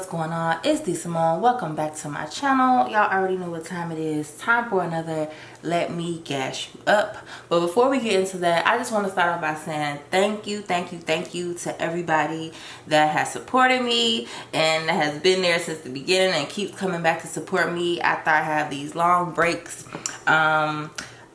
what's going on? It's DEESYMONE. Welcome back to my channel. Y'all already know what time it is. Time for another Let Me Gas You Up. But before we get into that, I just want to start off by saying thank you to everybody that has supported me and that has been there since the beginning and keeps coming back to support me after I have these long breaks.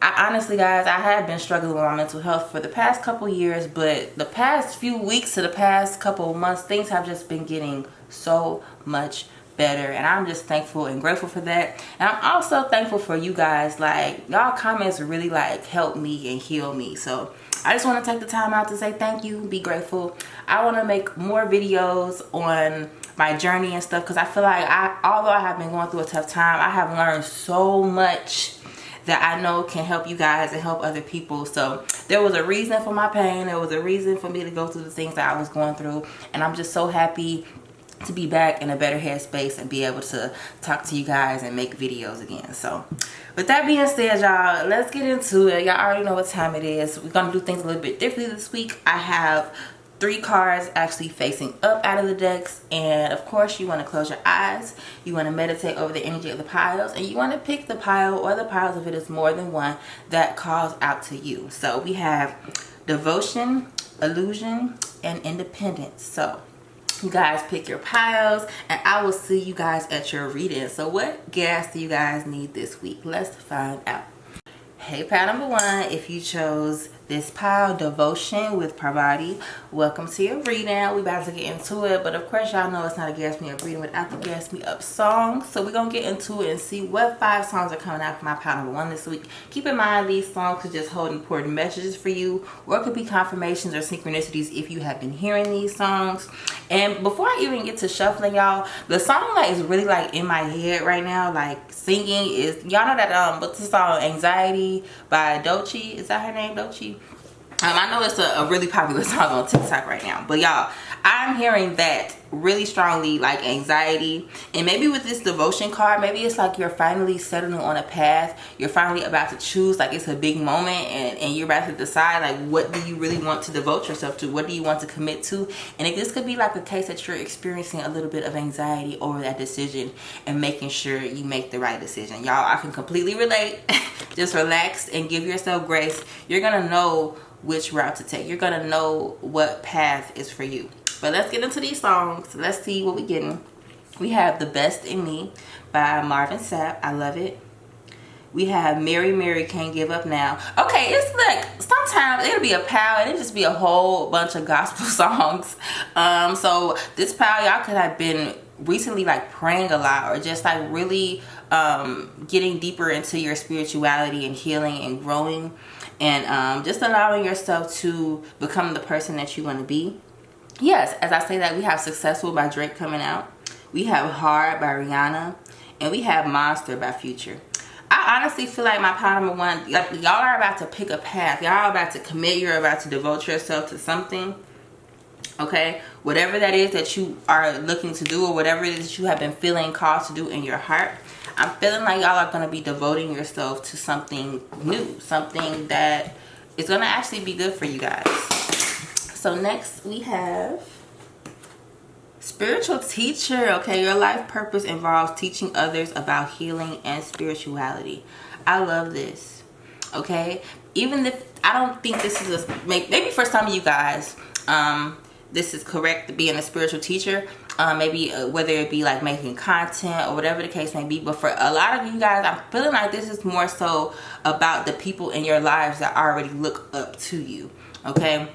I honestly, guys, I have been struggling with my mental health for the past couple years, but the past few weeks to the past couple months, things have just been getting so much better, and I'm just thankful and grateful for that. And I'm also thankful for you guys. Like, y'all comments really like help me and heal me, so I just want to take the time out to say thank you, be grateful. I want to make more videos on my journey and stuff, because I feel like although I have been going through a tough time, I have learned so much that I know can help you guys and help other people. So there was a reason for my pain. There was a reason for me to go through the things that I was going through. And I'm just so happy to be back in a better headspace and be able to talk to you guys and make videos again. So with that being said, y'all, let's get into it. Y'all already know what time it is. We're going to do things a little bit differently this week. I have 3 cards actually facing up out of the decks, and of course you want to close your eyes. You want to meditate over the energy of the piles, and you want to pick the pile or the piles if it is more than one that calls out to you. So we have devotion, illusion, and independence. So you guys pick your piles and I will see you guys at your reading. So what gas do you guys need this week? Let's find out. Hey, pile number 1, if you chose this pile, devotion with Parvati, welcome to your reading. We about to get into it, but of course y'all know it's not a gas me up reading without the gas me up song. So we're gonna get into it and see what 5 songs are coming out for my pile number 1 this week. Keep in mind these songs could just hold important messages for you, or it could be confirmations or synchronicities if you have been hearing these songs. And before I even get to shuffling, y'all, the song that is really like in my head right now, like singing, is y'all know that what's the song, Anxiety by Doechii? Is that her name, Doechii? I know it's a really popular song on TikTok right now, but y'all, I'm hearing that really strongly, like anxiety. And maybe with this devotion card, maybe it's like you're finally settling on a path. You're finally about to choose, like it's a big moment, and you're about to decide, like, what do you really want to devote yourself to? What do you want to commit to? And if this could be like a case that you're experiencing a little bit of anxiety over that decision and making sure you make the right decision. Y'all, I can completely relate. Just relax and give yourself grace. You're gonna know which route to take. You're gonna know what path is for you. But let's get into these songs. Let's see what we're getting. We have The Best in Me by Marvin Sapp. I love it. We have Mary Mary Can't Give Up Now. Okay, it's like sometimes it'll be a pile and it'll just be a whole bunch of gospel songs. So this pile, y'all could have been recently like praying a lot, or just like really getting deeper into your spirituality and healing and growing, and just allowing yourself to become the person that you want to be. Yes, as I say that, we have Successful by Drake coming out. We have Hard by Rihanna. And we have Monster by Future. I honestly feel like my pile number 1, like, y'all are about to pick a path. Y'all are about to commit. You're about to devote yourself to something. Okay? Whatever that is that you are looking to do, or whatever it is that you have been feeling called to do in your heart, I'm feeling like y'all are going to be devoting yourself to something new. Something that is going to actually be good for you guys. So next we have Spiritual Teacher. Okay, your life purpose involves teaching others about healing and spirituality. I love this. Okay, even if I don't think this is maybe for some of you guys this is correct to being a spiritual teacher, maybe whether it be like making content or whatever the case may be. But for a lot of you guys, I'm feeling like this is more so about the people in your lives that already look up to you. Okay,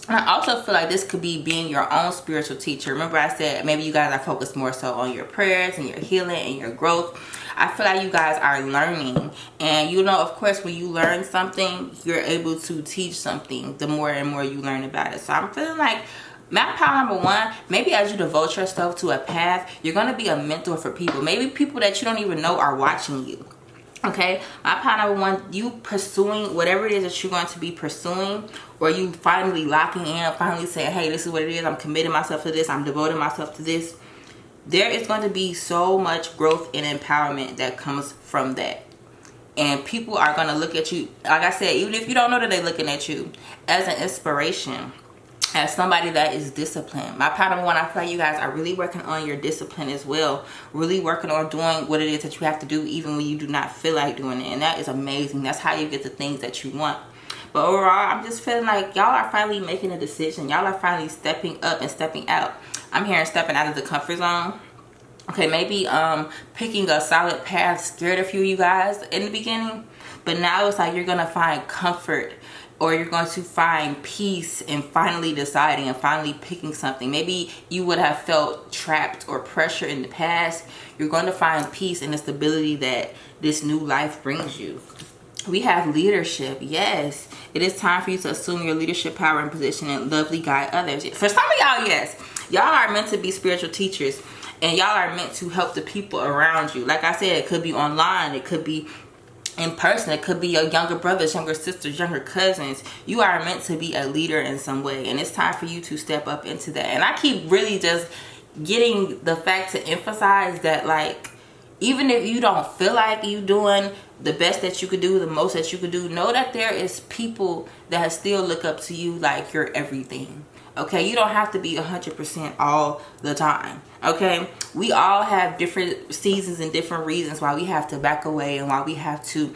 and I also feel like this could be being your own spiritual teacher. Remember I said maybe you guys are focused more so on your prayers and your healing and your growth. I feel like you guys are learning, and you know, of course, when you learn something, you're able to teach something the more and more you learn about it. So I'm feeling like my pile number 1, maybe as you devote yourself to a path, you're going to be a mentor for people. Maybe people that you don't even know are watching you. Okay, my pile number 1, you pursuing whatever it is that you're going to be pursuing, or you finally locking in, finally saying, hey, this is what it is. I'm committing myself to this. I'm devoting myself to this. There is going to be so much growth and empowerment that comes from that. And people are going to look at you, like I said, even if you don't know that they're looking at you, as an inspiration. as somebody that is disciplined. My part number one, I feel like you guys are really working on your discipline as well. Really working on doing what it is that you have to do even when you do not feel like doing it. And that is amazing. That's how you get the things that you want. But overall, I'm just feeling like y'all are finally making a decision. Y'all are finally stepping up and stepping out. I'm hearing stepping out of the comfort zone. Okay, maybe picking a solid path scared a few of you guys in the beginning. But now it's like you're going to find comfort, or you're going to find peace in finally deciding and finally picking something. Maybe you would have felt trapped or pressure in the past. You're going to find peace in the stability that this new life brings you. We have leadership. Yes, it is time for you to assume your leadership power and position and lovely guide others. For some of y'all, yes, y'all are meant to be spiritual teachers, and y'all are meant to help the people around you. Like I said, it could be online, it could be in person, it could be your younger brothers, younger sisters, younger cousins. You are meant to be a leader in some way, and it's time for you to step up into that. And I keep really just getting the fact to emphasize that, like, even if you don't feel like you doing the best that you could do, the most that you could do, know that there is people that still look up to you like you're everything. Okay, you don't have to be 100% all the time. Okay, we all have different seasons and different reasons why we have to back away and why we have to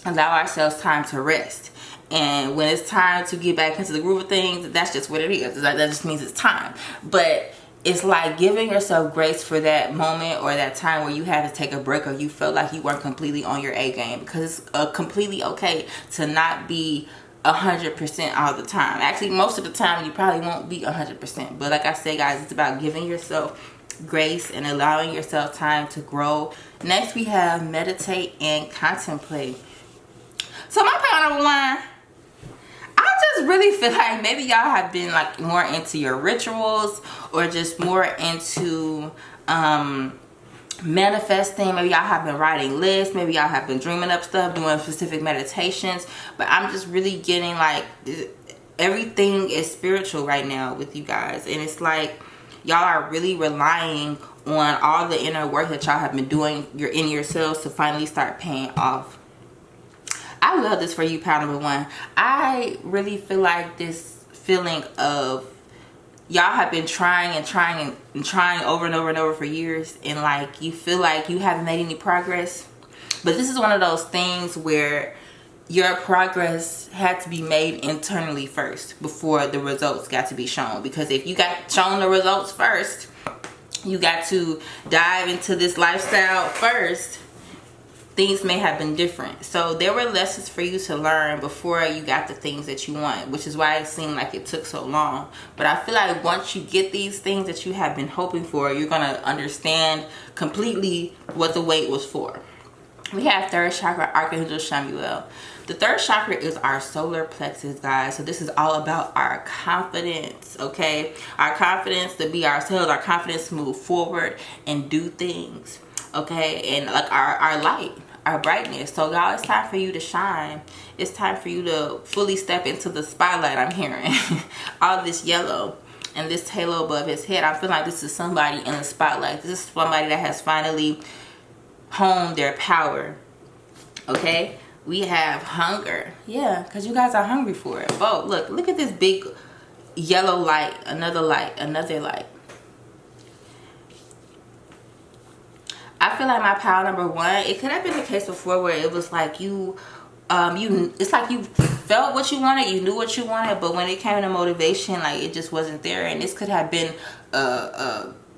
allow ourselves time to rest. And when it's time to get back into the groove of things, that's just what it is. That just means it's time. But it's like giving yourself grace for that moment or that time where you had to take a break, or you felt like you weren't completely on your A game, because it's completely okay to not be 100% all the time. Actually, most of the time you probably won't be 100%. But like I say, guys, it's about giving yourself grace and allowing yourself time to grow. Next, we have meditate and contemplate. So my point number one, I just really feel like maybe y'all have been like more into your rituals, or just more into manifesting. Maybe y'all have been writing lists, maybe y'all have been dreaming up stuff, doing specific meditations. But I'm just really getting like everything is spiritual right now with you guys, and it's like y'all are really relying on all the inner work that y'all have been doing in yourselves to finally start paying off. I love this for you, pal number one. I really feel like this feeling of y'all have been trying and trying and trying over and over and over for years, and like you feel like you haven't made any progress. But this is one of those things where your progress had to be made internally first before the results got to be shown. Because if you got shown the results first, you got to dive into this lifestyle first, things may have been different. So there were lessons for you to learn before you got the things that you want, which is why it seemed like it took so long. But I feel like once you get these things that you have been hoping for, you're going to understand completely what the wait was for. We have third chakra, Archangel Chamuel. The third chakra is our solar plexus, guys. So this is all about our confidence, okay? Our confidence to be ourselves, our confidence to move forward and do things, okay? And like our light, our brightness. So y'all, it's time for you to shine. It's time for you to fully step into the spotlight. I'm hearing all this yellow and this halo above his head. I feel like this is somebody in the spotlight. This is somebody that has finally honed their power, okay? We have hunger. Yeah, because you guys are hungry for it. Oh, look at this big yellow light. Another light, another light. I feel like my power number one, it could have been the case before where it was like it's like you felt what you wanted, you knew what you wanted, but when it came to motivation, like it just wasn't there. And this could have been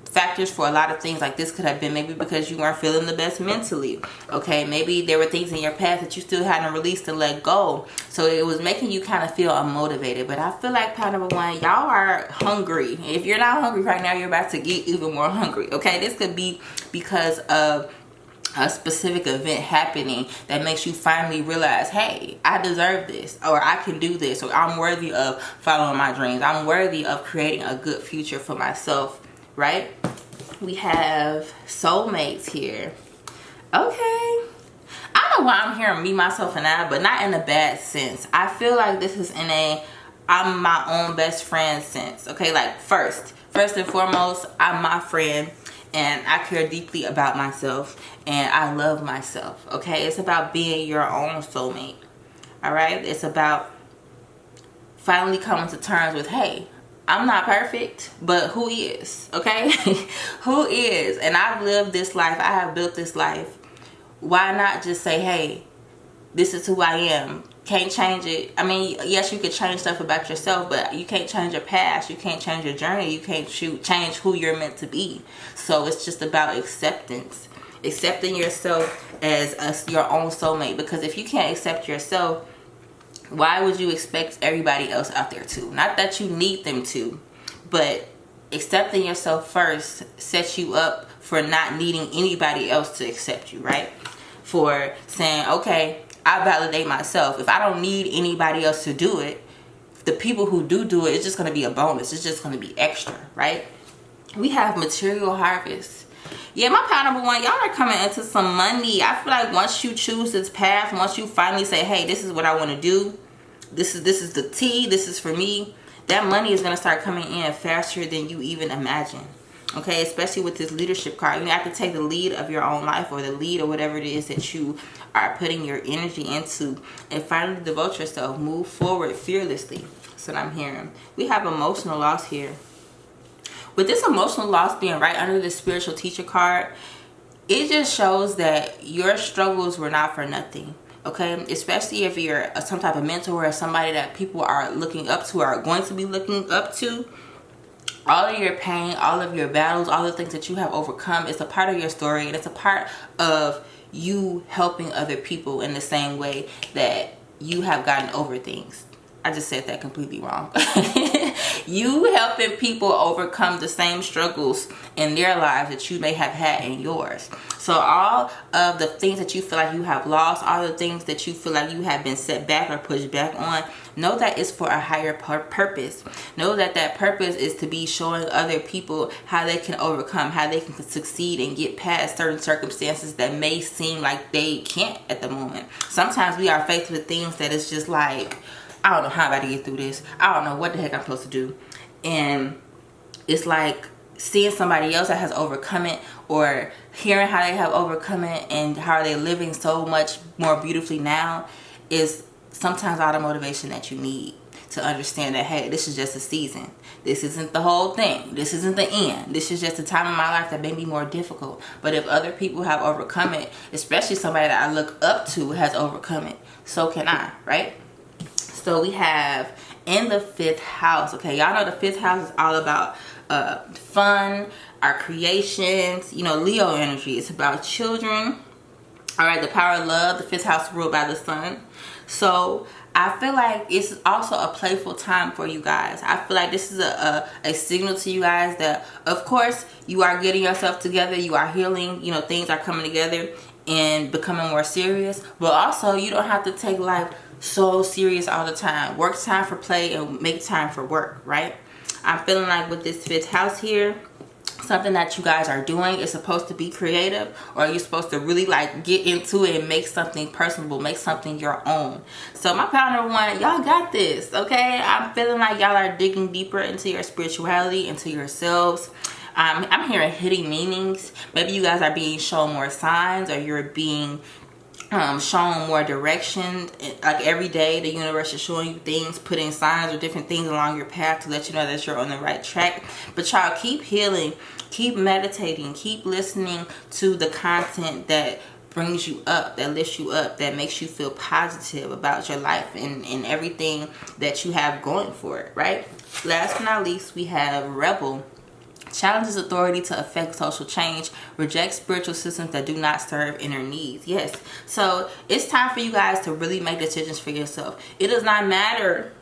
factors for a lot of things. Like this could have been maybe because you weren't feeling the best mentally, okay? Maybe there were things in your past that you still hadn't released and let go, so it was making you kind of feel unmotivated. But I feel like power number one, y'all are hungry. If you're not hungry right now, you're about to get even more hungry, okay? This could be because of a specific event happening that makes you finally realize, hey, I deserve this, or I can do this, or I'm worthy of following my dreams, I'm worthy of creating a good future for myself, right? We have soulmates here. Okay, I don't know why I'm hearing me, myself, and I, but not in a bad sense. I feel like this is in a I'm my own best friend sense, okay? Like first and foremost, I'm my friend, and I care deeply about myself, and I love myself, okay? It's about being your own soulmate, all right? It's about finally coming to terms with, hey, I'm not perfect, but who is, okay? Who is? And I've lived this life. I have built this life. Why not just say, hey, this is who I am. Can't change it. I mean, yes, you could change stuff about yourself, but you can't change your past. You can't change your journey. You can't change who you're meant to be. So it's just about acceptance. Accepting yourself as your own soulmate. Because if you can't accept yourself, why would you expect everybody else out there to? Not that you need them to, but accepting yourself first sets you up for not needing anybody else to accept you, right? For saying, okay, I validate myself. If I don't need anybody else to do it, the people who do it, it's just going to be a bonus. It's just going to be extra, right? We have material harvest. Yeah, my power number one, y'all are coming into some money. I feel like once you choose this path, once you finally say, hey, this is what I want to do, this is the T, this is for me, that money is going to start coming in faster than you even imagine. Okay, especially with this leadership card. You have to take the lead of your own life, or the lead or whatever it is that you are putting your energy into, and finally devote yourself. Move forward fearlessly. That's what I'm hearing. We have emotional loss here. With this emotional loss being right under the spiritual teacher card, it just shows that your struggles were not for nothing. Okay, especially if you're some type of mentor or somebody that people are looking up to or are going to be looking up to. All of your pain, all of your battles, all the things that you have overcome, it's a part of your story, and it's a part of you helping other people in the same way that you have gotten over things. I just said that completely wrong. You helping people overcome the same struggles in their lives that you may have had in yours. So all of the things that you feel like you have lost, all the things that you feel like you have been set back or pushed back on, know that it's for a higher purpose. Know that that purpose is to be showing other people how they can overcome, how they can succeed and get past certain circumstances that may seem like they can't at the moment. Sometimes we are faced with things that it's just like, I don't know how I'm about to get through this. I don't know what the heck I'm supposed to do. And it's like seeing somebody else that has overcome it, or hearing how they have overcome it and how they're living so much more beautifully now, is sometimes all the motivation that you need to understand that, hey, this is just a season. This isn't the whole thing. This isn't the end. This is just a time in my life that may be more difficult. But if other people have overcome it, especially somebody that I look up to has overcome it, so can I, right? So we have in the 5th house. Okay, y'all know the 5th house is all about fun, our creations, you know, Leo energy. It's about children. All right, the power of love. The 5th house ruled by the sun. So I feel like it's also a playful time for you guys. I feel like this is a signal to you guys that, of course, you are getting yourself together. You are healing. You know, things are coming together and becoming more serious. But also, you don't have to take life so serious all the time. Work time for play and make time for work, right? I'm feeling like with this 5th house here, something that you guys are doing is supposed to be creative, or you're supposed to really like get into it and make something personable, make something your own. So my power number one, y'all got this, okay? I'm feeling like y'all are digging deeper into your spirituality, into yourselves. I'm hearing hidden meanings. Maybe you guys are being shown more signs, or you're being shown more direction. Like every day the universe is showing you things, putting signs or different things along your path to let you know that you're on the right track. But y'all keep healing, keep meditating, keep listening to the content that brings you up, that lifts you up, that makes you feel positive about your life and everything that you have going for it, right? Last but not least, we have Rebel. Challenges authority to affect social change. Reject spiritual systems that do not serve inner needs. Yes. So it's time for you guys to really make decisions for yourself. It does not matter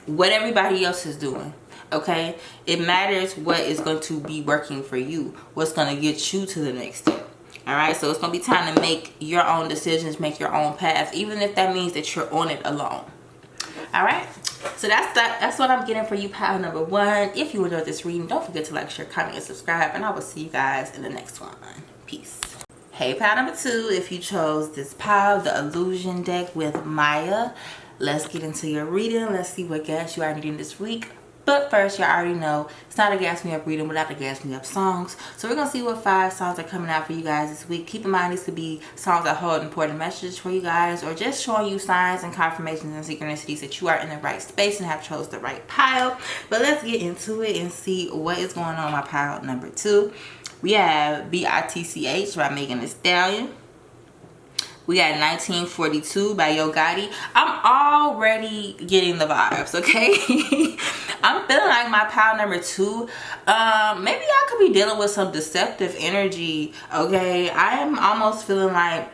what everybody else is doing. Okay? It matters what is going to be working for you. What's going to get you to the next step. Alright? So it's going to be time to make your own decisions, make your own path, even if that means that you're on it alone. Alright? So that's what I'm getting for you, pile number one. If you enjoyed this reading, don't forget to like, share, comment, and subscribe. And I will see you guys in the next one. Peace. Hey, pile number two. If you chose this pile, the Illusion deck with Maya, let's get into your reading. Let's see what gas you are needing this week. But first, y'all already know it's not a gas me up reading without the gas me up songs. So we're gonna see what 5 songs are coming out for you guys this week. Keep in mind these could be songs that hold important messages for you guys, or just showing you signs and confirmations and synchronicities that you are in the right space and have chose the right pile. But let's get into it and see what is going on my pile number 2. We have BITCH by Megan Thee Stallion. We got 1942 by Yo Gotti. I'm already getting the vibes, okay? I'm feeling like my pile number 2. Maybe I could be dealing with some deceptive energy, okay? I am almost feeling like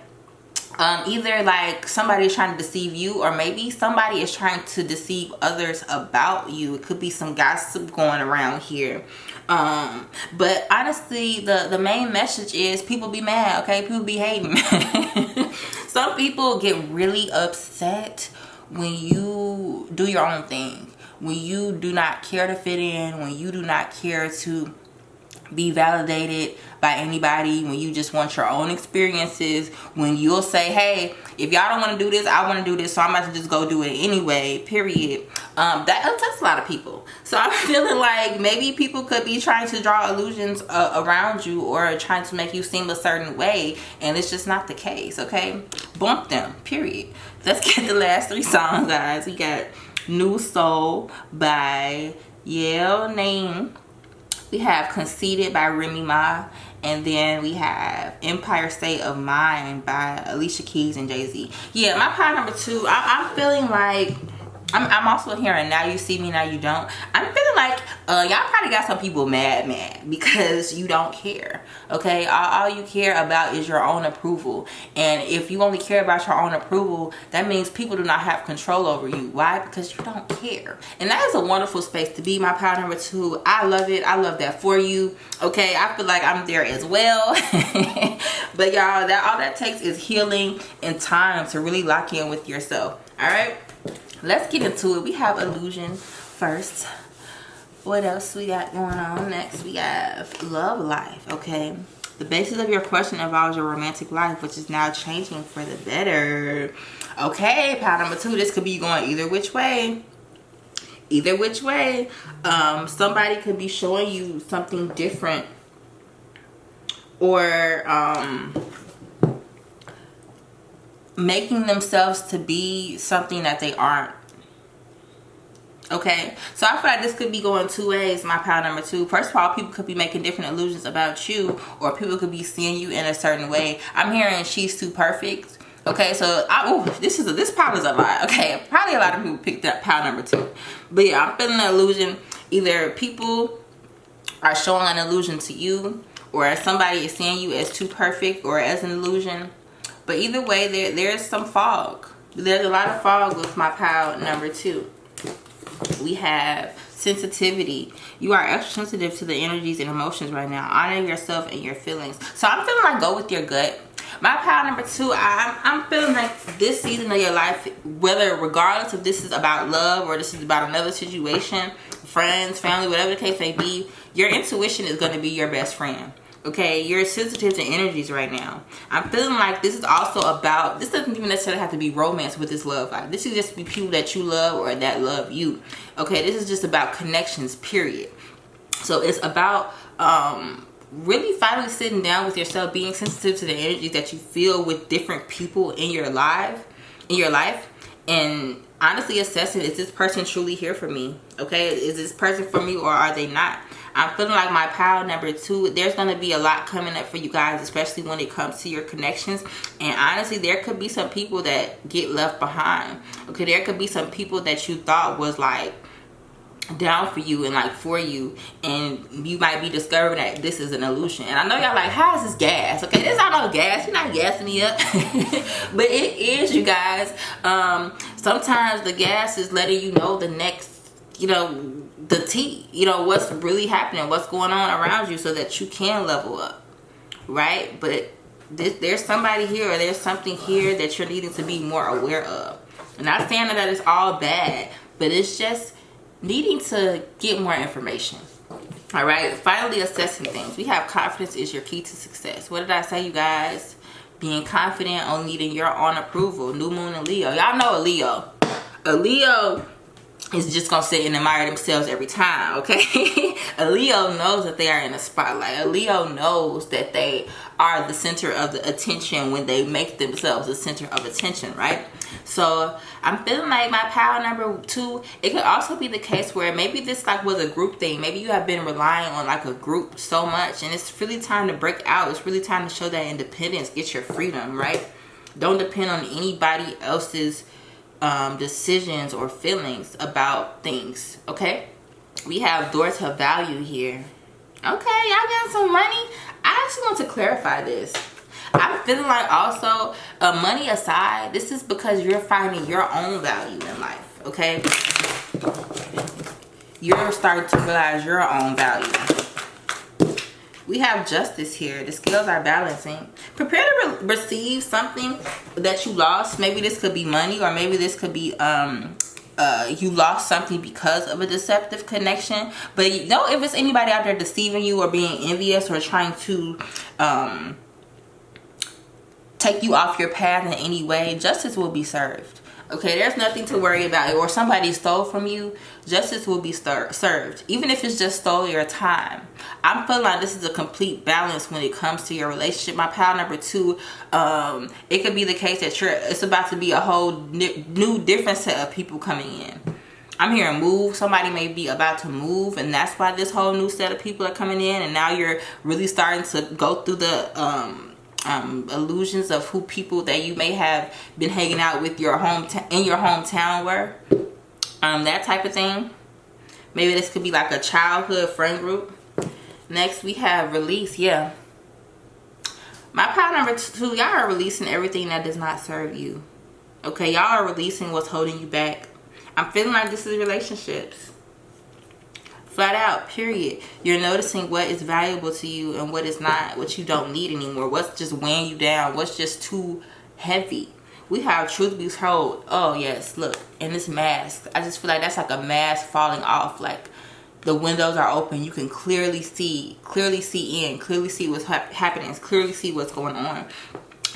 either like somebody is trying to deceive you, or maybe somebody is trying to deceive others about you. It could be some gossip going around here. But honestly, the main message is people be mad, okay? People be hating. Some people get really upset when you do your own thing, when you do not care to fit in, when you do not care to be validated by anybody, when you just want your own experiences, when you'll say, hey, if y'all don't want to do this, I want to do this, so I'm about to just go do it anyway, period. That upsets a lot of people. So I'm feeling like maybe people could be trying to draw illusions around you, or trying to make you seem a certain way, and it's just not the case, okay? Bump them, period. Let's get the last 3 songs, guys. We got New Soul by Yale Name. We have Conceited by Remy Ma. And then we have Empire State of Mind by Alicia Keys and Jay-Z. Yeah, my pile number 2, I'm feeling like, I'm also hearing Now You See Me, Now You Don't. I'm feeling like y'all probably got some people mad because you don't care, okay? All you care about is your own approval. And if you only care about your own approval, that means people do not have control over you. Why? Because you don't care. And that is a wonderful space to be. My pile number 2, I love it. I love that for you, okay? I feel like I'm there as well. But y'all, all that takes is healing and time to really lock in with yourself. All right, let's get into it. We have Illusion first. What else we got going on next? We have Love Life, okay? The basis of your question involves your romantic life, which is now changing for the better. Okay, pile number 2, this could be going either which way. Either which way. Somebody could be showing you something different, or making themselves to be something that they aren't. Okay, so I feel like this could be going 2 ways, my pile number 2. First of all, people could be making different illusions about you, or people could be seeing you in a certain way. I'm hearing she's too perfect. Okay, so this pile is a lot. Okay, probably a lot of people picked up pile number 2. But yeah, I'm feeling an illusion. Either people are showing an illusion to you, or somebody is seeing you as too perfect or as an illusion. But either way, there's some fog. There's a lot of fog with my pile number 2. We have sensitivity. You are extra sensitive to the energies and emotions right now. Honor yourself and your feelings. So I'm feeling like go with your gut. My pile number 2, I'm feeling like this season of your life, whether regardless if this is about love or this is about another situation, friends, family, whatever the case may be, your intuition is going to be your best friend. Okay, you're sensitive to energies right now. I'm feeling like this is also about, this doesn't even necessarily have to be romance with this love life. This is just be people that you love or that love you. Okay, this is just about connections, period. So it's about really finally sitting down with yourself, being sensitive to the energies that you feel with different people in your life, and honestly assessing, is this person truly here for me? Okay, is this person for me, or are they not? I'm feeling like my pile number 2, there's going to be a lot coming up for you guys, especially when it comes to your connections. And honestly, there could be some people that get left behind. Okay, there could be some people that you thought was like down for you and like for you, and you might be discovering that this is an illusion. And I know y'all like, how is this gas? Okay, this is not no gas. You're not gassing me up. But it is, you guys. Sometimes the gas is letting you know the next, the tea, what's really happening, what's going on around you, so that you can level up, right? But there's somebody here, or there's something here that you're needing to be more aware of. I'm not saying that it's all bad, but it's just needing to get more information. All right, finally assessing things. We have confidence is your key to success. What did I say, you guys? Being confident on needing your own approval. New moon in Leo. Y'all know a Leo is just gonna sit and admire themselves every time, okay? A Leo knows that they are in the spotlight. A Leo knows that they are the center of the attention when they make themselves the center of attention, right? So I'm feeling like my power number 2, it could also be the case where maybe this like was a group thing. Maybe you have been relying on like a group so much, and it's really time to break out. It's really time to show that independence, get your freedom, right? Don't depend on anybody else's decisions or feelings about things, okay? We have door to value here. Okay, y'all got some money. I actually want to clarify this. I'm feeling like also, money aside, this is because you're finding your own value in life, okay? You're starting to realize your own value. We have justice here. The scales are balancing. Prepare to receive something that you lost. Maybe this could be money, or maybe this could be you lost something because of a deceptive connection. But you know, if it's anybody out there deceiving you or being envious or trying to take you off your path in any way, justice will be served. Okay, there's nothing to worry about. Or somebody stole from you, justice will be served. Even if it's just stole your time. I'm feeling like this is a complete balance when it comes to your relationship. My power number 2, it could be the case that it's about to be a whole new different set of people coming in. I'm hearing move. Somebody may be about to move, and that's why this whole new set of people are coming in. And now you're really starting to go through the illusions of who people that you may have been hanging out with in your hometown were, that type of thing. Maybe this could be like a childhood friend group. Next we have release. Yeah, my power number 2, y'all are releasing everything that does not serve you. Okay, y'all are releasing what's holding you back. I'm feeling like this is relationships. Flat out, period. You're noticing what is valuable to you and what is not, what you don't need anymore, what's just weighing you down, what's just too heavy. We have truth be told. Oh yes, look, and this mask, I just feel like that's like a mask falling off. Like the windows are open, you can clearly see clearly see what's happening, clearly see what's going on.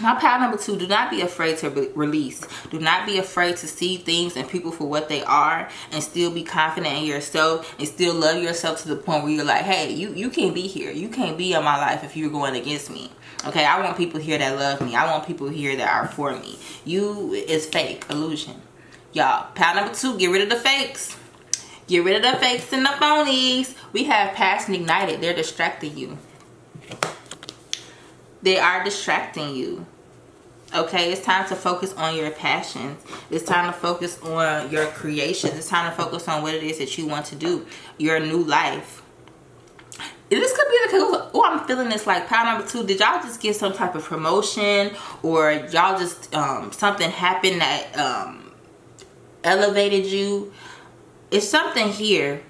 My power number 2, do not be afraid to release. Do not be afraid to see things and people for what they are, and still be confident in yourself and still love yourself to the point where you're like, hey, you can't be here. You can't be in my life if you're going against me. Okay, I want people here that love me. I want people here that are for me. You is fake, illusion. Y'all, power number 2, get rid of the fakes. Get rid of the fakes and the phonies. We have passion ignited. They're distracting you. They are distracting you. Okay, it's time to focus on your passions. It's time to focus on your creations. It's time to focus on what it is that you want to do. Your new life. This could be the case. Oh, I'm feeling this like power number 2. Did y'all just get some type of promotion, or y'all just something happened that elevated you? It's something here.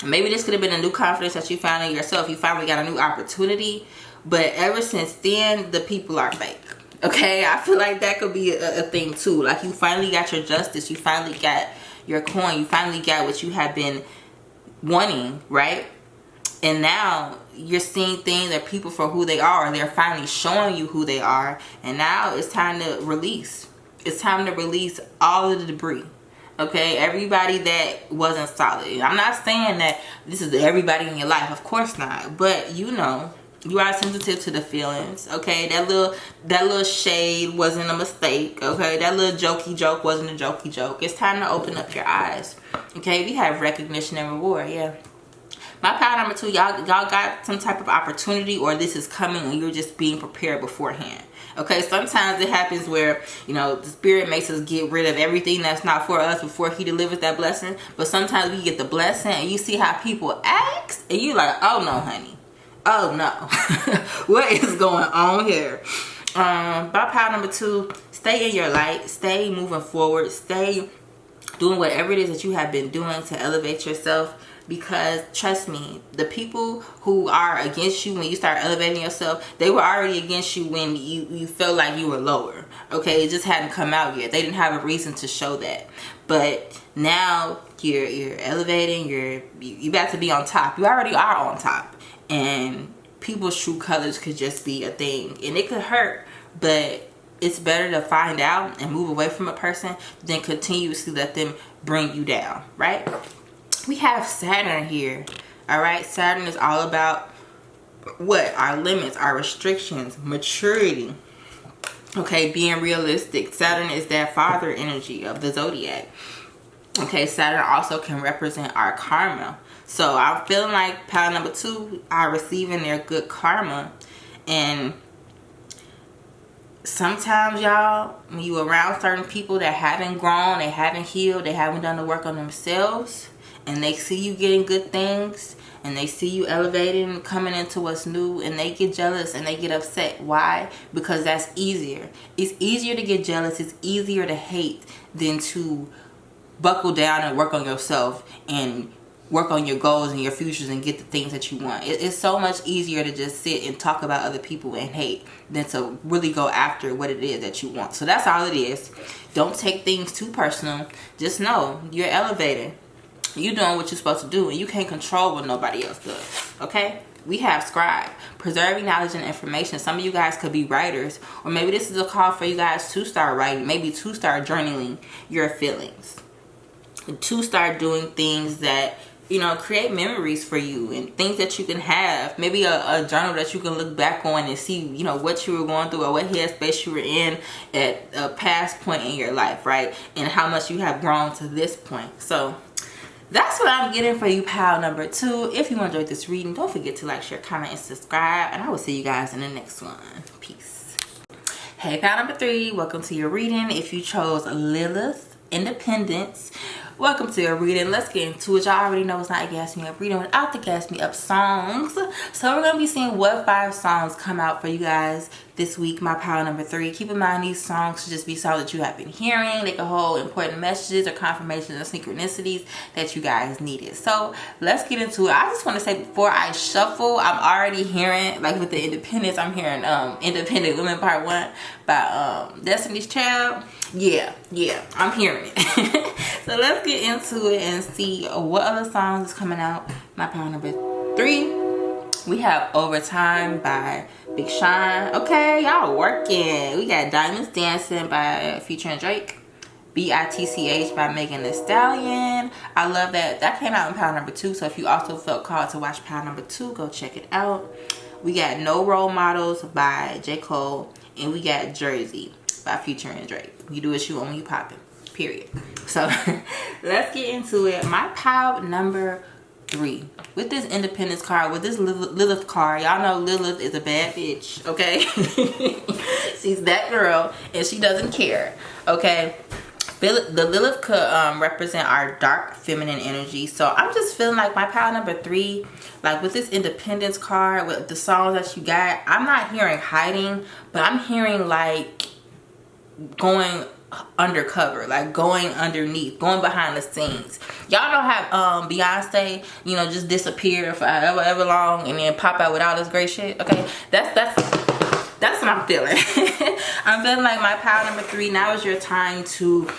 Maybe this could have been a new confidence that you found in yourself. You finally got a new opportunity. But ever since then, the people are fake. Okay, I feel like that could be a thing too. Like you finally got your justice. You finally got your coin. You finally got what you have been wanting, right? And now you're seeing things and people for who they are. They're finally showing you who they are. And now it's time to release. It's time to release all of the debris. Okay, everybody that wasn't solid. I'm not saying that this is everybody in your life. Of course not. But you know, you are sensitive to the feelings. Okay, that little shade wasn't a mistake. Okay, that little jokey joke wasn't a jokey joke. It's time to open up your eyes. Okay, we have recognition and reward. Yeah. My power number 2, y'all got some type of opportunity, or this is coming and you're just being prepared beforehand. Okay, sometimes it happens where, you know, the spirit makes us get rid of everything that's not for us before he delivers that blessing. But sometimes we get the blessing and you see how people act and you're like, oh no, honey. Oh no. What is going on here? My power number 2, stay in your light. Stay moving forward. Stay doing whatever it is that you have been doing to elevate yourself. Because trust me, the people who are against you when you start elevating yourself, they were already against you when you felt like you were lower. Okay, it just hadn't come out yet. They didn't have a reason to show that. But now you're elevating. You about to be on top. You already are on top. And people's true colors could just be a thing, and it could hurt. But it's better to find out and move away from a person than continuously let them bring you down, right? We have Saturn here. All right, Saturn is all about what? Our limits, our restrictions, maturity. Okay, being realistic. Saturn is that father energy of the zodiac. Okay, Saturn also can represent our karma. So I'm feeling like pile number 2 are receiving their good karma. And sometimes, y'all, when you around certain people that haven't grown, they haven't healed, they haven't done the work on themselves, and they see you getting good things, and they see you elevating, coming into what's new, and they get jealous and they get upset. Why? Because that's easier. It's easier to get jealous. It's easier to hate than to buckle down and work on yourself and work on your goals and your futures and get the things that you want. It's so much easier to just sit and talk about other people and hate than to really go after what it is that you want. So that's all it is. Don't take things too personal. Just know you're elevating. You're doing what you're supposed to do, and you can't control what nobody else does. Okay? We have scribe, preserving knowledge and information. Some of you guys could be writers, or maybe this is a call for you guys to start writing, maybe to start journaling your feelings, to start doing things that, you know, create memories for you and things that you can have. Maybe a journal that you can look back on and see, you know, what you were going through or what headspace you were in at a past point in your life, right? And how much you have grown to this point. So that's what I'm getting for you, pile number 2. If you enjoyed this reading, don't forget to like, share, comment, and subscribe. And I will see you guys in the next one. Peace. Hey, pile number 3. Welcome to your reading. If you chose Lilith, Independence, welcome to your reading. Let's get into it. Y'all already know it's not a gas me up reading without the gas me up songs. So we're going to be seeing what 5 songs come out for you guys this week, my pile number 3. Keep in mind, these songs should just be songs that you have been hearing. They can hold important messages or confirmations or synchronicities that you guys needed. So let's get into it. I just want to say, before I shuffle, I'm already hearing, like with the Independence, I'm hearing Independent Women Part 1 by Destiny's Child. Yeah, I'm hearing it. So let's get into it and see what other songs is coming out. My pile number 3. We have Overtime by Big Sean. Okay, y'all working. We got Diamonds Dancing by featuring Drake. BITCH by Megan Thee Stallion. I love that. That came out in pile number 2. So if you also felt called to watch pile number 2, go check it out. We got No Role Models by J. Cole. And we got Jersey by featuring Drake. You do what you want when you popping. Period. So let's get into it. My pile number 3. With this Independence card, with this Lilith card, y'all know Lilith is a bad bitch, okay? She's that girl, and she doesn't care, okay? The Lilith could represent our dark feminine energy. So I'm just feeling like my pile number 3, like with this Independence card, with the songs that you got, I'm not hearing hiding, but I'm hearing like going undercover, like going underneath, going behind the scenes. Y'all know how Beyonce, you know, just disappeared for ever long and then pop out with all this great shit. Okay, that's what I'm feeling. I'm feeling like my pile number 3, now is your time to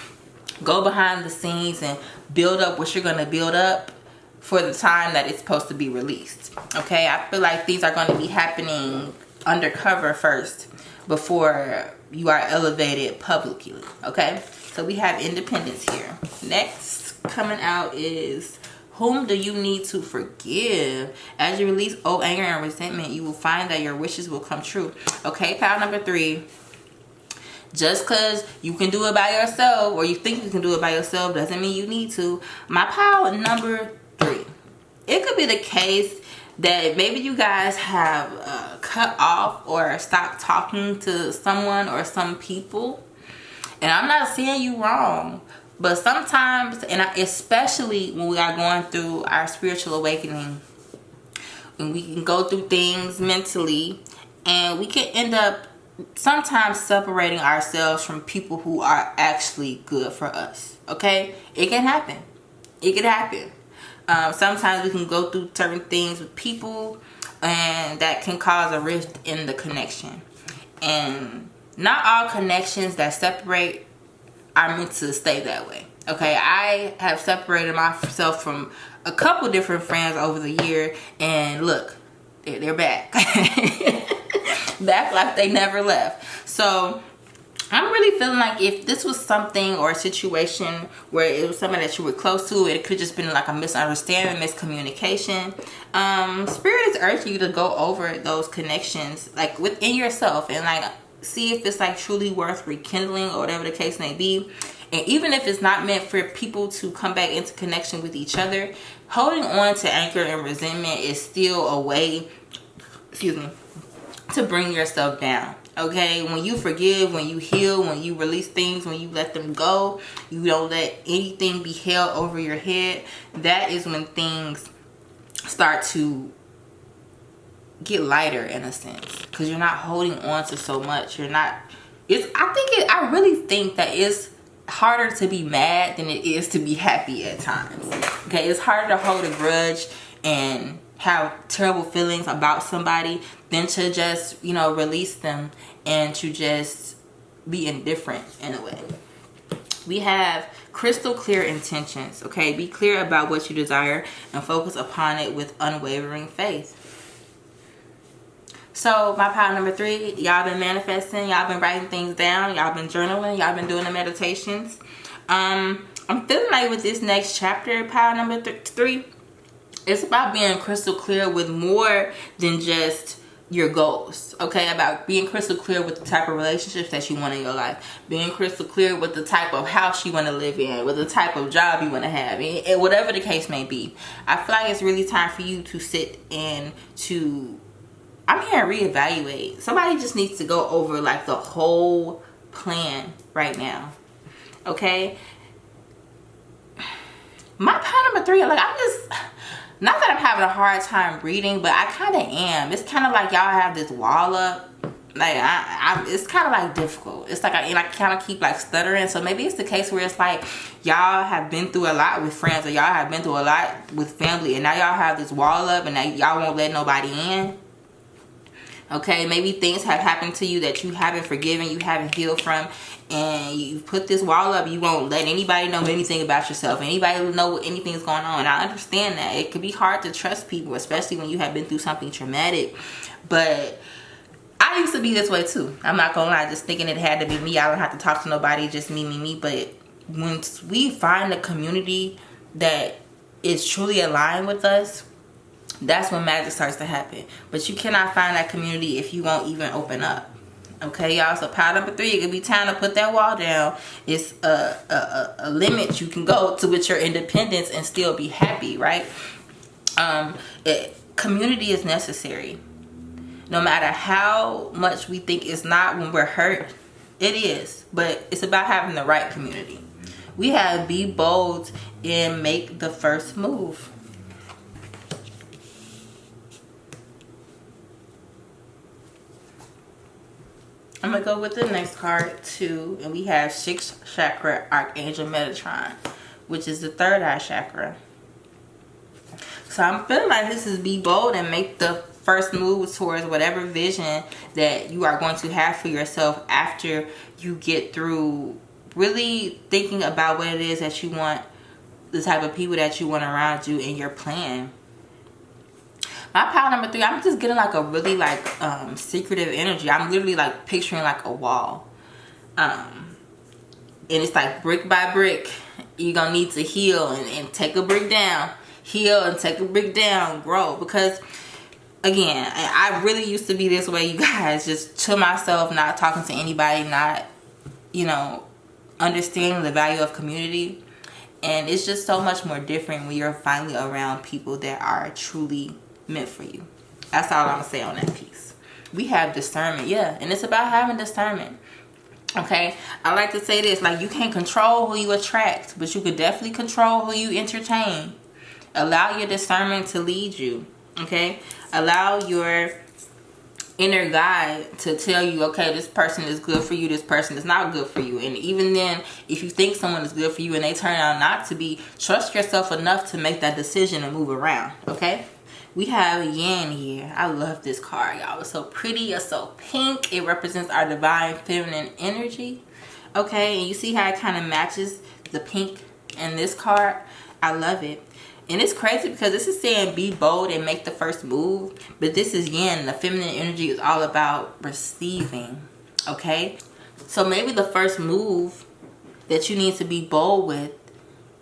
go behind the scenes and build up what you're gonna build up for the time that it's supposed to be released. Okay, I feel like these are going to be happening undercover first before you are elevated publicly. Okay, so we have Independence here. Next coming out is Whom Do You Need to Forgive? As you release old anger and resentment, you will find that your wishes will come true. Okay, pile number 3. Just because you can do it by yourself, or you think you can do it by yourself, doesn't mean you need to. My pile number 3. It could be the case that maybe you guys have cut off or stopped talking to someone or some people. And I'm not saying you wrong, but sometimes, and especially when we are going through our spiritual awakening, when we can go through things mentally, and we can end up sometimes separating ourselves from people who are actually good for us. Okay, it can happen. It can happen. Sometimes we can go through certain things with people, and that can cause a rift in the connection. And not all connections that separate are meant to stay that way. Okay, I have separated myself from a couple different friends over the year, and look, they're back. Back like they never left. So I'm really feeling like if this was something or a situation where it was somebody that you were close to, it could just been like a misunderstanding, miscommunication. Spirit is urging you to go over those connections like within yourself and like see if it's like truly worth rekindling or whatever the case may be. And even if it's not meant for people to come back into connection with each other, holding on to anger and resentment is still a way, excuse me, to bring yourself down. Okay, when you forgive, when you heal, when you release things, when you let them go, you don't let anything be held over your head, that is when things start to get lighter in a sense, because you're not holding on to so much. You're not, I really think that it's harder to be mad than it is to be happy at times. Okay, it's harder to hold a grudge and have terrible feelings about somebody than to just, you know, release them and to just be indifferent in a way. We have crystal clear intentions. Okay, be clear about what you desire and focus upon it with unwavering faith. So my pile number 3, y'all been manifesting, y'all been writing things down, y'all been journaling, y'all been doing the meditations. I'm feeling like with this next chapter, pile number 3, it's about being crystal clear with more than just your goals. Okay, about being crystal clear with the type of relationships that you want in your life, being crystal clear with the type of house you want to live in, with the type of job you want to have, and whatever the case may be. I feel like it's really time for you to sit and to, I'm here to reevaluate. Somebody just needs to go over like the whole plan right now. Okay, my pile number 3, like I'm just, not that I'm having a hard time reading, but I kind of am. It's kind of like y'all have this wall up. Like, it's kind of like difficult. It's like I kind of keep like stuttering. So maybe it's the case where it's like y'all have been through a lot with friends, or y'all have been through a lot with family, and now y'all have this wall up and now y'all won't let nobody in. Okay, maybe things have happened to you that you haven't forgiven, you haven't healed from, and you put this wall up. You won't let anybody know anything about yourself, anybody know anything's going on. I understand that it could be hard to trust people, especially when you have been through something traumatic. But I used to be this way too. I'm not gonna lie, just thinking it had to be me. I don't have to talk to nobody, just me. But once we find a community that is truly aligned with us, that's when magic starts to happen. But you cannot find that community if you won't even open up. Okay, y'all. So pile number 3, it could be time to put that wall down. It's a limit you can go to with your independence and still be happy, right? Community is necessary. No matter how much we think it's not when we're hurt, it is. But it's about having the right community. We have be bold and make the first move. I'm going to go with the next card, 2. And we have 6th chakra, Archangel Metatron, which is the 3rd eye chakra. So I'm feeling like this is be bold and make the first move towards whatever vision that you are going to have for yourself after you get through really thinking about what it is that you want, the type of people that you want around you, and your plan. My pile number 3, I'm just getting like a really like secretive energy. I'm literally like picturing like a wall. And it's like brick by brick. You're going to need to heal and take a brick down. Heal and take a brick down. Grow. Because, again, I really used to be this way, you guys. Just to myself, not talking to anybody, not, you know, understanding the value of community. And it's just so much more different when you're finally around people that are truly meant for you. That's all I'm gonna say on that piece. We have discernment, yeah, and it's about having discernment. Okay, I like to say this, like, you can't control who you attract, but you could definitely control who you entertain. Allow your discernment to lead you. Okay, allow your inner guide to tell you, okay, this person is good for you, this person is not good for you. And even then, if you think someone is good for you and they turn out not to be, trust yourself enough to make that decision and move around. Okay, we have Yan here. I love this card, y'all. It's so pretty. It's so pink. It represents our divine feminine energy. Okay, and you see how it kind of matches the pink in this card. I love it. And it's crazy because this is saying be bold and make the first move. But this is Yin. The feminine energy is all about receiving. Okay? So maybe the first move that you need to be bold with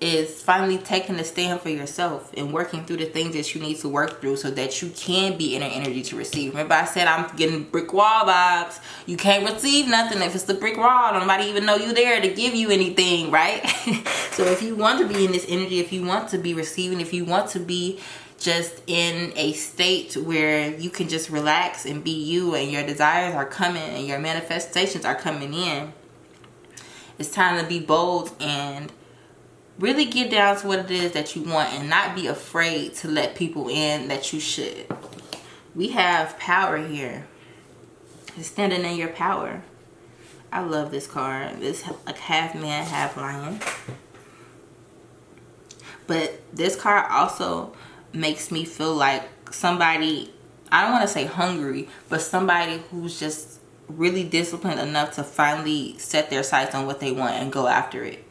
is finally taking a stand for yourself and working through the things that you need to work through so that you can be in an energy to receive. Remember I said I'm getting brick wall vibes. You can't receive nothing if it's the brick wall. Nobody even know you there to give you anything, right? So if you want to be in this energy, if you want to be receiving, if you want to be just in a state where you can just relax and be you and your desires are coming and your manifestations are coming in, it's time to be bold and really get down to what it is that you want and not be afraid to let people in that you should. We have power here. It's standing in your power. I love this card. It's like half man, half lion. But this card also makes me feel like somebody, I don't want to say hungry, but somebody who's just really disciplined enough to finally set their sights on what they want and go after it.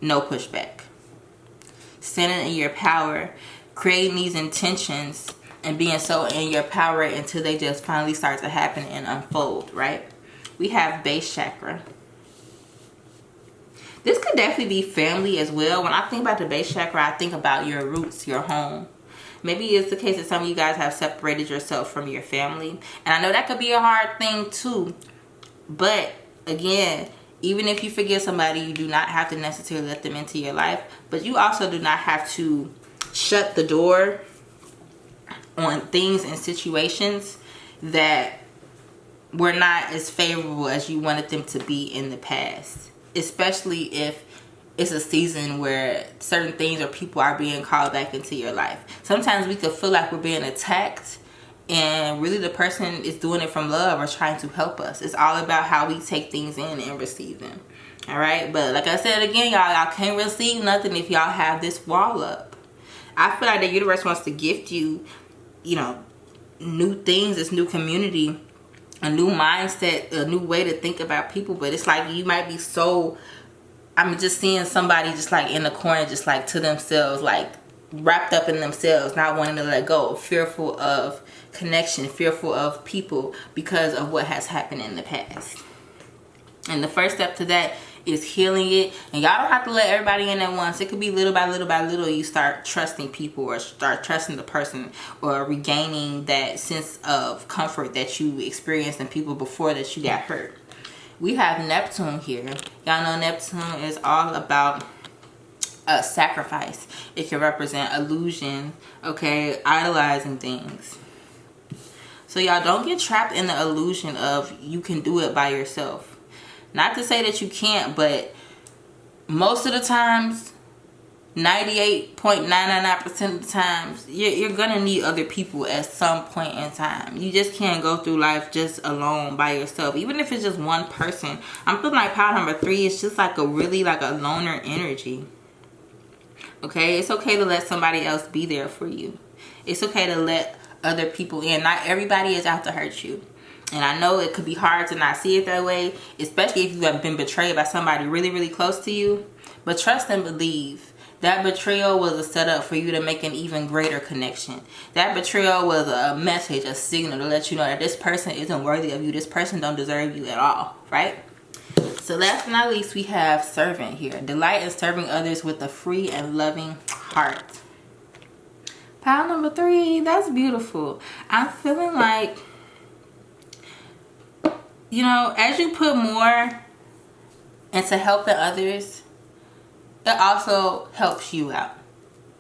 No pushback. Standing in your power, creating these intentions and being so in your power until they just finally start to happen and unfold, right? We have base chakra. This could definitely be family as well. When I think about the base chakra, I think about your roots, your home. Maybe it's the case that some of you guys have separated yourself from your family. And I know that could be a hard thing too. But again, even if you forget somebody, you do not have to necessarily let them into your life. But you also do not have to shut the door on things and situations that were not as favorable as you wanted them to be in the past. Especially if it's a season where certain things or people are being called back into your life. Sometimes we could feel like we're being attacked, and really the person is doing it from love or trying to help us. It's all about how we take things in and receive them. All right. But like I said again, y'all can't receive nothing if y'all have this wall up. I feel like the universe wants to gift you, you know, new things, this new community, a new mindset, a new way to think about people. But it's like you might be so, I'm just seeing somebody just like in the corner, just like to themselves, like wrapped up in themselves, not wanting to let go, fearful of connection, fearful of people because of what has happened in the past. And the first step to that is healing it. And y'all don't have to let everybody in at once. It could be little by little by little you start trusting people or start trusting the person or regaining that sense of comfort that you experienced in people before that you got hurt. We have Neptune here. Y'all know Neptune is all about sacrifice. It can represent illusion, okay, idolizing things. So y'all don't get trapped in the illusion of you can do it by yourself. Not to say that you can't, but most of the times, 98.999% of the times, you're gonna need other people at some point in time. You just can't go through life just alone by yourself. Even if it's just one person. I'm feeling like pile number 3 is just like a really like a loner energy. Okay, it's okay to let somebody else be there for you. It's okay to let other people in. Not everybody is out to hurt you. And I know it could be hard to not see it that way, especially if you have been betrayed by somebody really, really close to you. But trust and believe. That betrayal was a setup for you to make an even greater connection. That betrayal was a message, a signal to let you know that this person isn't worthy of you. This person don't deserve you at all, right? So last but not least, we have servant here. Delight in serving others with a free and loving heart. Pile number 3, that's beautiful. I'm feeling like, you know, as you put more into helping others, it also helps you out.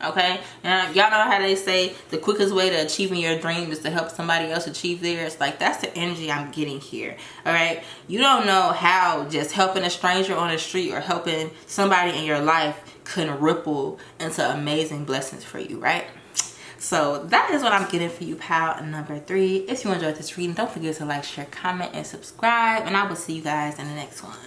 Okay? And y'all know how they say the quickest way to achieving your dream is to help somebody else achieve theirs. Like, that's the energy I'm getting here. Alright? You don't know how just helping a stranger on the street or helping somebody in your life can ripple into amazing blessings for you, right? So that is what I'm getting for you, pile number 3. If you enjoyed this reading, don't forget to like, share, comment, and subscribe. And I will see you guys in the next one.